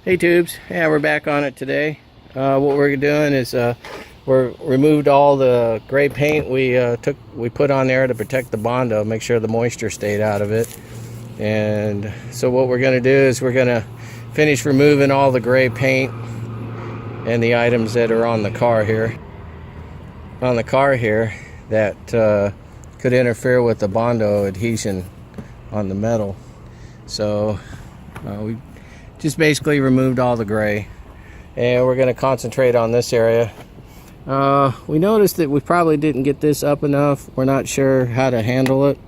Hey tubes, yeah, we're back on it today. What we're doing is we're removed all the gray paint we put on there to protect the Bondo, make sure the moisture stayed out of it. And so what we're going to do is we're going to finish removing all the gray paint and the items that are on the car here. On the car here that could interfere with the Bondo adhesion on the metal. So we just basically removed all the gray, and we're going to concentrate on this area. We noticed that we probably didn't get this up enough. We're not sure how to handle it.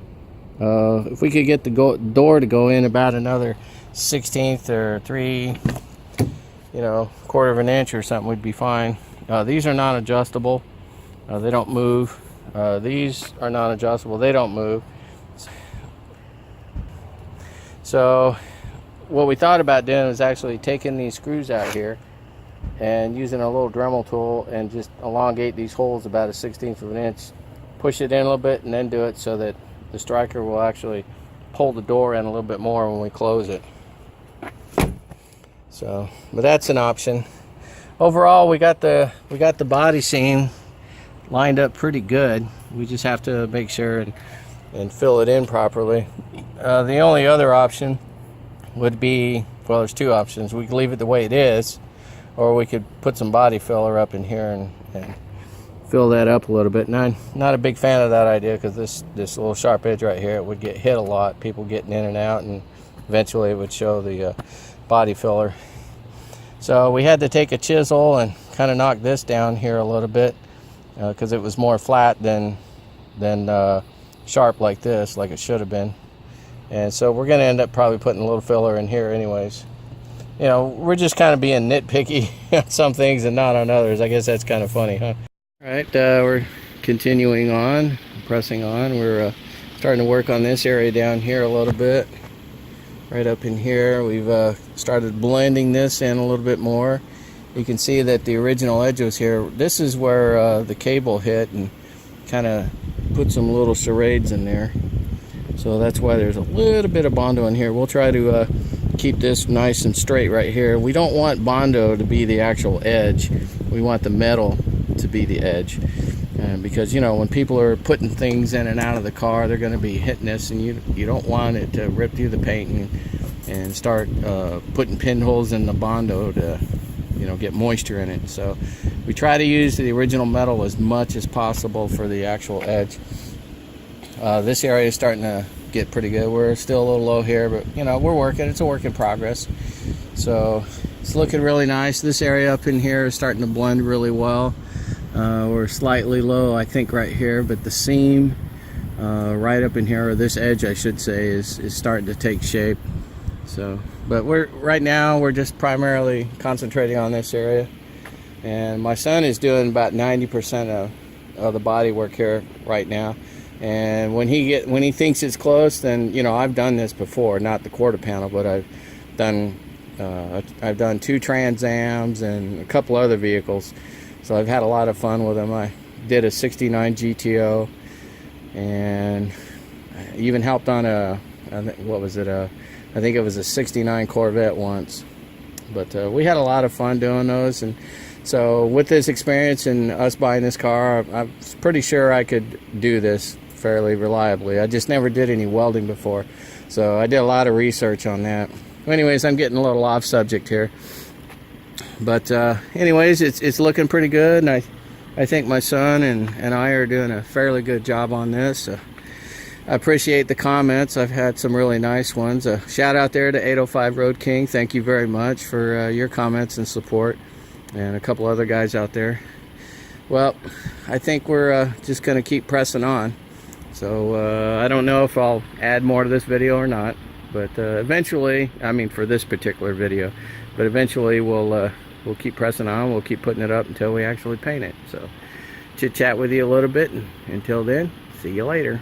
If we could get the door to go in about another 1/16 or 1/4 of an inch or something, we'd be fine. These are non-adjustable. They don't move. These are non-adjustable. They don't move. So what we thought about doing was actually taking these screws out here and using a little Dremel tool and just elongate these holes about 1/16 of an inch, push it in a little bit, and then do it so that the striker will actually pull the door in a little bit more when we close it. So, but that's an option. Overall, we got the body seam lined up pretty good. We just have to make sure and fill it in properly. The only other option would be, well, there's two options. We could leave it the way it is, or we could put some body filler up in here and fill that up a little bit. And I'm not a big fan of that idea because this little sharp edge right here, it would get hit a lot, people getting in and out, and eventually it would show the body filler. So we had to take a chisel and kind of knock this down here a little bit because it was more flat than sharp like this, like it should have been. And so we're going to end up probably putting a little filler in here anyways. You know, we're just kind of being nitpicky on some things and not on others. I guess that's kind of funny, huh? All right, we're continuing on, pressing on. We're starting to work on this area down here a little bit. Right up in here, we've started blending this in a little bit more. You can see that the original edge was here. This is where the cable hit and kind of put some little serrades in there. So that's why there's a little bit of Bondo in here. We'll try to keep this nice and straight right here. We don't want Bondo to be the actual edge. We want the metal to be the edge. Because, you know, when people are putting things in and out of the car, they're going to be hitting this, and you don't want it to rip through the paint and start putting pinholes in the Bondo to, you know, get moisture in it. So we try to use the original metal as much as possible for the actual edge. This area is starting to get pretty good. We're still a little low here, but you know, we're working. It's a work in progress. So it's looking really nice. This area up in here is starting to blend really well. We're slightly low, I think, right here, but the seam right up in here, or this edge I should say, is starting to take shape. So, but right now we're just primarily concentrating on this area, and my son is doing about 90% of the body work here right now. And when he thinks it's close, then, you know, I've done this before, not the quarter panel, but I've done 2 Trans Ams and a couple other vehicles. So I've had a lot of fun with them. I did a 69 GTO, and I even helped on I think it was a 69 Corvette once. But we had a lot of fun doing those. And so with this experience and us buying this car, I'm pretty sure I could do this fairly reliably. I just never did any welding before, so I did a lot of research on that. Anyways, I'm getting a little off subject here, but anyways, it's looking pretty good, and I think my son and I are doing a fairly good job on this. I appreciate the comments. I've had some really nice ones. Shout out there to 805 Road King. Thank you very much for your comments and support, and a couple other guys out there. Well, I think we're just going to keep pressing on. So I don't know if I'll add more to this video or not, but eventually, I mean for this particular video, but eventually we'll keep pressing on. We'll keep putting it up until we actually paint it. So chit chat with you a little bit, and until then, see you later.